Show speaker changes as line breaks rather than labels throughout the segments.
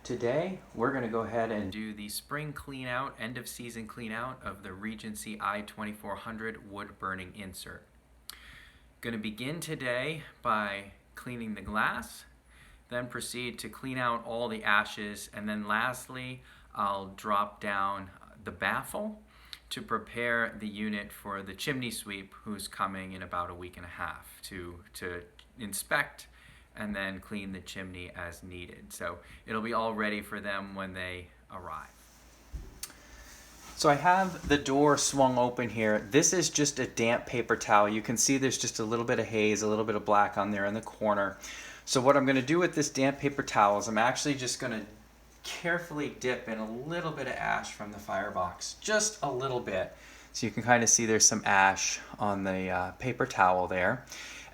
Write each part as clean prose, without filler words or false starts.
Today, we're going to go ahead and do the spring clean out, end of season clean out of the Regency i2400 wood burning insert. Going to begin today by cleaning the glass, then proceed to clean out all the ashes, and then lastly, I'll drop down the baffle to prepare the unit for the chimney sweep who's coming in about a week and a half to inspect and then clean the chimney as needed. So it'll be all ready for them when they arrive. So I have the door swung open here. This is just a damp paper towel. You can see there's just a little bit of haze, a little bit of black on there in the corner. So what I'm going to do with this damp paper towel is I'm actually just going to carefully dip in a little bit of ash from the Firebox, just a little bit. So you can kind of see there's some ash on the paper towel there.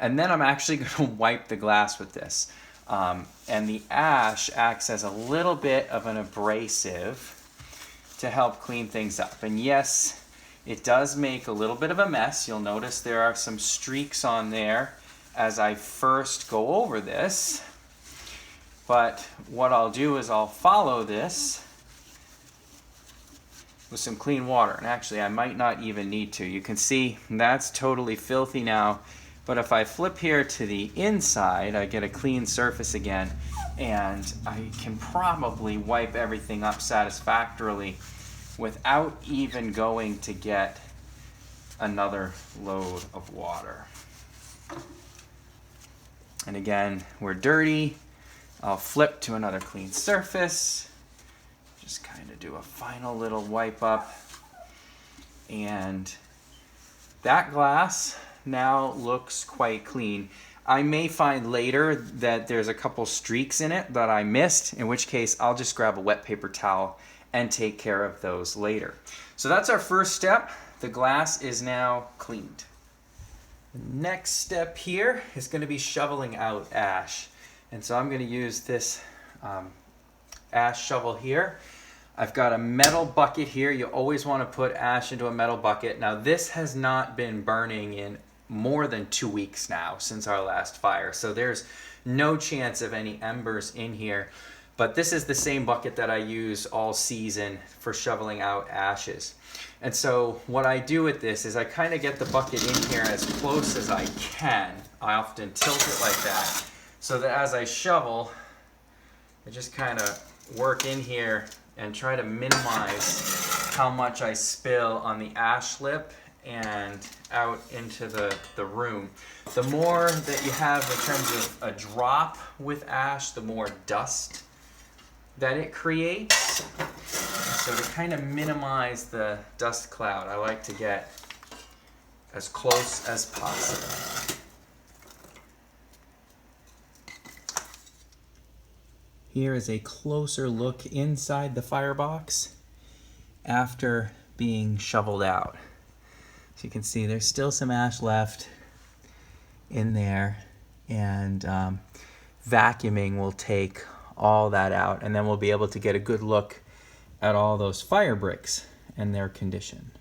And then I'm actually going to wipe the glass with this. And the ash acts as a little bit of an abrasive to help clean things up. And yes, it does make a little bit of a mess. You'll notice there are some streaks on there as I first go over this. But what I'll do is I'll follow this with some clean water. And actually, I might not even need to. You can see that's totally filthy now. But if I flip here to the inside, I get a clean surface again, and I can probably wipe everything up satisfactorily without even going to get another load of water. And again, we're dirty. I'll flip to another clean surface. Just kind of do a final little wipe up. And that glass now looks quite clean. I may find later that there's a couple streaks in it that I missed, in which case I'll just grab a wet paper towel and take care of those later. So that's our first step. The glass is now cleaned. The next step here is going to be shoveling out ash. And so I'm going to use this ash shovel here. I've got a metal bucket here. You always want to put ash into a metal bucket. Now this has not been burning in more than 2 weeks now since our last fire. So there's no chance of any embers in here. But this is the same bucket that I use all season for shoveling out ashes. And so what I do with this is I kind of get the bucket in here as close as I can. I often tilt it like that so that as I shovel, I just kind of work in here and try to minimize how much I spill on the ash lip and out into the room. The more that you have in terms of a drop with ash, the more dust that it creates. And so to kind of minimize the dust cloud, I like to get as close as possible. Here is a closer look inside the Firebox after being shoveled out. So you can see there's still some ash left in there, and vacuuming will take all that out, and then we'll be able to get a good look at all those fire bricks and their condition.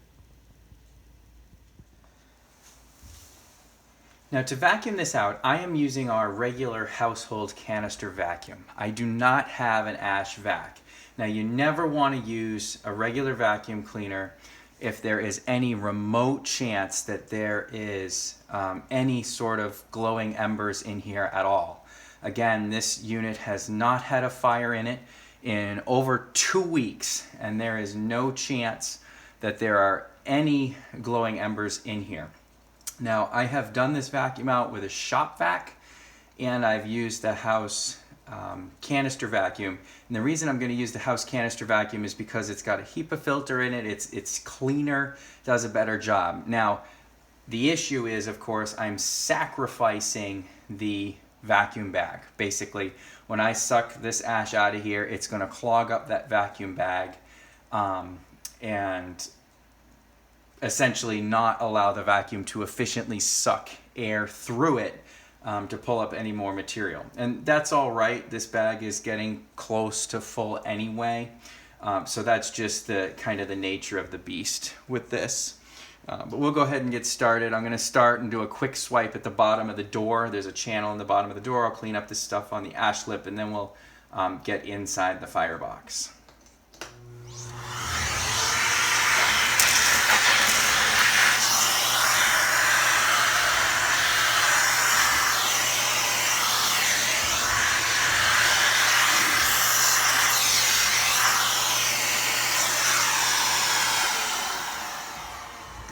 Now to vacuum this out, I am using our regular household canister vacuum. I do not have an ash vac. Now you never want to use a regular vacuum cleaner if there is any remote chance that there is any sort of glowing embers in here at all. Again, this unit has not had a fire in it in over 2 weeks, and there is no chance that there are any glowing embers in here. Now, I have done this vacuum out with a shop vac, and I've used the house canister vacuum. And the reason I'm going to use the house canister vacuum is because it's got a HEPA filter in it. It's cleaner, does a better job. Now, the issue is, of course, I'm sacrificing the vacuum bag. Basically, when I suck this ash out of here, it's going to clog up that vacuum bag and essentially not allow the vacuum to efficiently suck air through it to pull up any more material. And that's all right. This bag is getting close to full anyway. So that's just the kind of the nature of the beast with this. But we'll go ahead and get started. I'm going to start and do a quick swipe at the bottom of the door. There's a channel in the bottom of the door. I'll clean up this stuff on the ash lip, and then we'll get inside the firebox.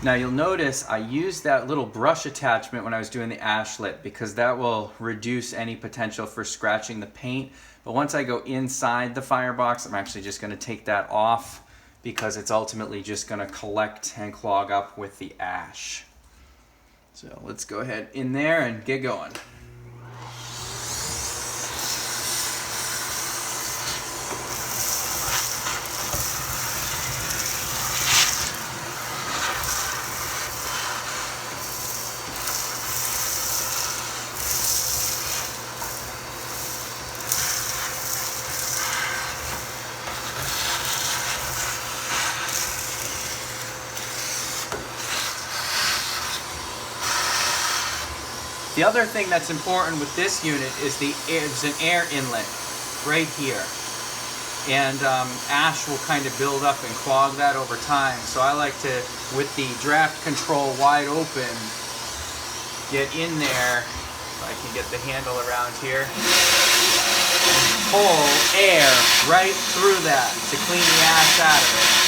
Now you'll notice I used that little brush attachment when I was doing the ash lit because that will reduce any potential for scratching the paint. But once I go inside the firebox, I'm actually just going to take that off because it's ultimately just going to collect and clog up with the ash. So let's go ahead in there and get going. The other thing that's important with this unit is there's an air inlet right here. And ash will kind of build up and clog that over time. So I like to, with the draft control wide open, get in there, if I can get the handle around here, and pull air right through that to clean the ash out of it.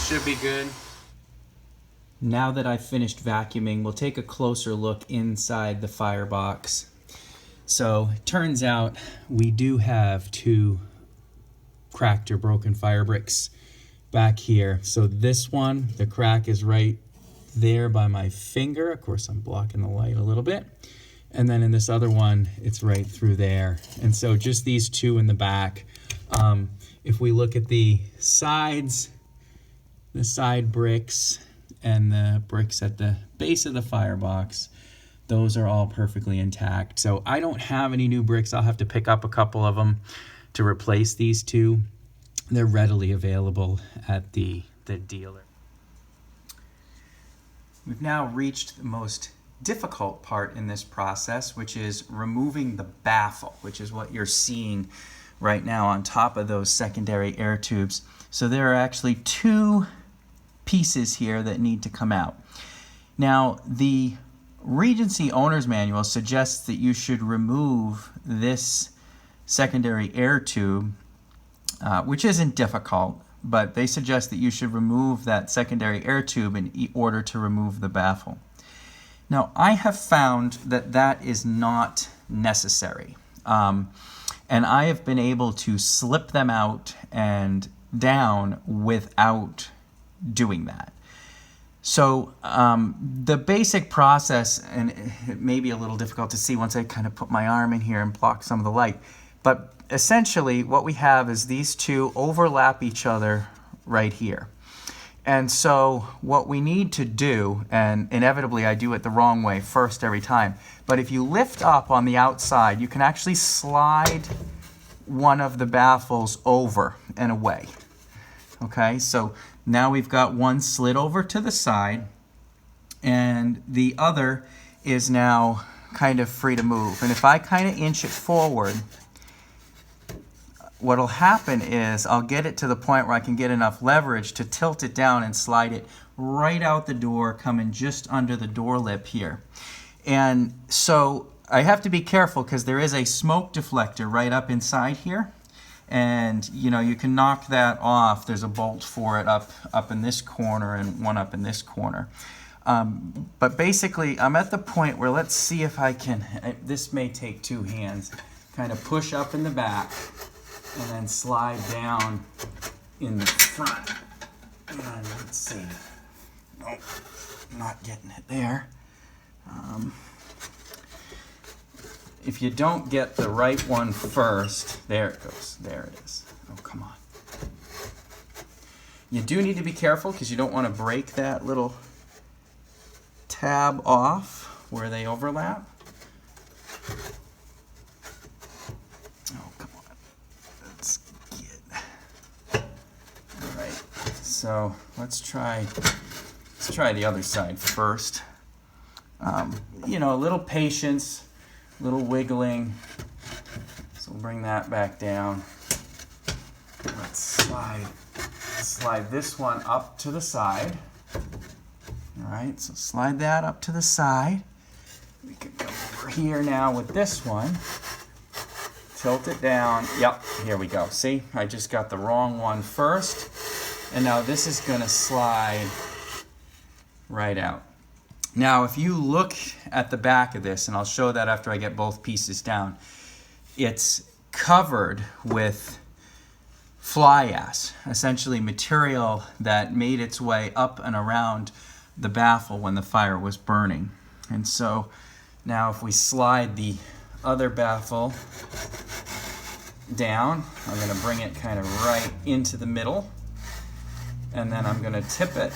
Should be good. Now that I've finished vacuuming, we'll take a closer look inside the firebox. So it turns out we do have 2 cracked or broken fire bricks back here. So this one, the crack is right there by my finger. Of course, I'm blocking the light a little bit. And then in this other one, it's right through there. And so just these 2 in the back. If we look at the sides, the side bricks and the bricks at the base of the firebox, those are all perfectly intact. So I don't have any new bricks. I'll have to pick up a couple of them to replace these 2. They're readily available at the dealer. We've now reached the most difficult part in this process, which is removing the baffle, which is what you're seeing right now on top of those secondary air tubes. So there are actually 2 pieces here that need to come out. Now, the Regency owner's manual suggests that you should remove this secondary air tube, which isn't difficult, but they suggest that you should remove that secondary air tube in order to remove the baffle. Now, I have found that that is not necessary, and I have been able to slip them out and down without doing that. So the basic process, and it may be a little difficult to see once I kind of put my arm in here and block some of the light, but essentially what we have is these 2 overlap each other right here. And so what we need to do, and inevitably I do it the wrong way first every time, but if you lift up on the outside, you can actually slide one of the baffles over and away. Okay, so now we've got one slid over to the side, and the other is now kind of free to move. And if I kind of inch it forward, what'll happen is I'll get it to the point where I can get enough leverage to tilt it down and slide it right out the door, coming just under the door lip here. And so I have to be careful because there is a smoke deflector right up inside here. And you can knock that off. There's a bolt for it up in this corner and one up in this corner. But basically, I'm at the point where let's see if I can, this may take 2 hands, kind of push up in the back and then slide down in the front. And let's see. Nope, not getting it there. If you don't get the right one first, there it goes. There it is. Oh, come on. You do need to be careful because you don't want to break that little tab off where they overlap. Oh, come on. Let's get... All right. so let's try the other side first. You know, a little patience, a little wiggling. So we'll bring that back down. Let's slide this one up to the side. All right, so slide that up to the side. We can come over here now with this one. Tilt it down. Yep, here we go. See, I just got the wrong one first. And now this is going to slide right out. Now, if you look at the back of this, and I'll show that after I get both pieces down, it's covered with fly ash, essentially material that made its way up and around the baffle when the fire was burning. And so now if we slide the other baffle down, I'm going to bring it kind of right into the middle, and then I'm going to tip it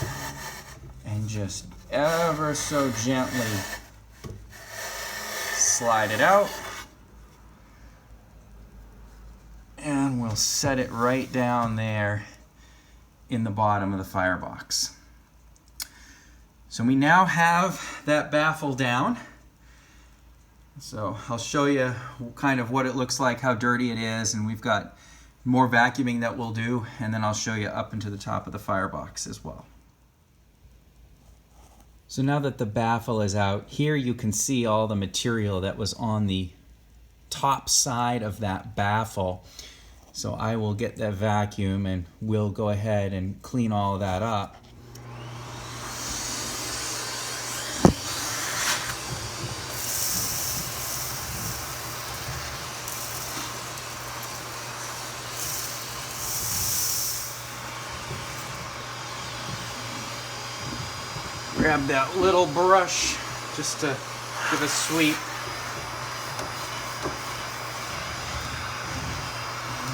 and just ever so gently slide it out, and we'll set it right down there in the bottom of the firebox. So we now have that baffle down. So I'll show you kind of what it looks like, how dirty it is, and we've got more vacuuming that we'll do, and then I'll show you up into the top of the firebox as well. So now that the baffle is out, here you can see all the material that was on the top side of that baffle. So I will get that vacuum and we'll go ahead and clean all of that up. Grab that little brush just to give a sweep.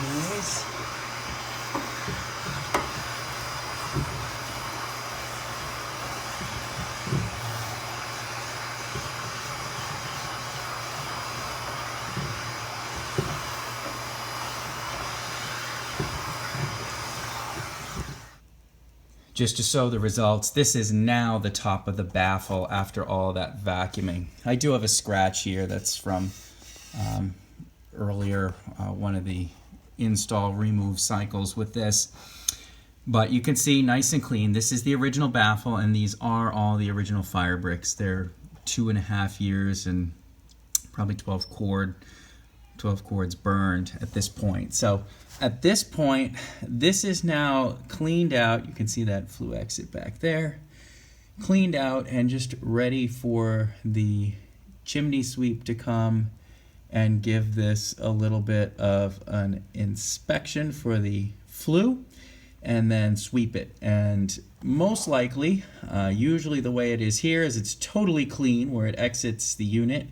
Nice. Just to show the results, this is now the top of the baffle after all that vacuuming. I do have a scratch here that's from earlier, one of the install remove cycles with this. But you can see nice and clean. This is the original baffle, and these are all the original fire bricks. They're 2.5 years and probably 12 cords burned at this point. So at this point, this is now cleaned out. You can see that flue exit back there. Cleaned out and just ready for the chimney sweep to come and give this a little bit of an inspection for the flue and then sweep it. And most likely, usually the way it is here is it's totally clean where it exits the unit,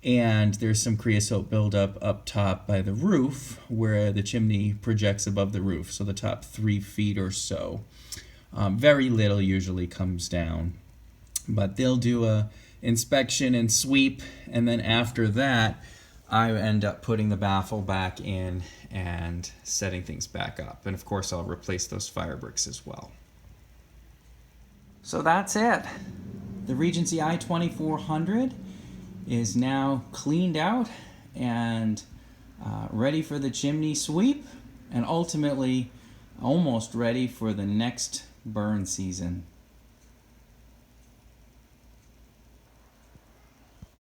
and there's some creosote buildup up top by the roof where the chimney projects above the roof, so the top 3 feet or so. Very little usually comes down, but they'll do a inspection and sweep, and then after that I end up putting the baffle back in and setting things back up. And of course I'll replace those fire bricks as well. So that's it. The Regency i2400 is now cleaned out and ready for the chimney sweep, and ultimately almost ready for the next burn season.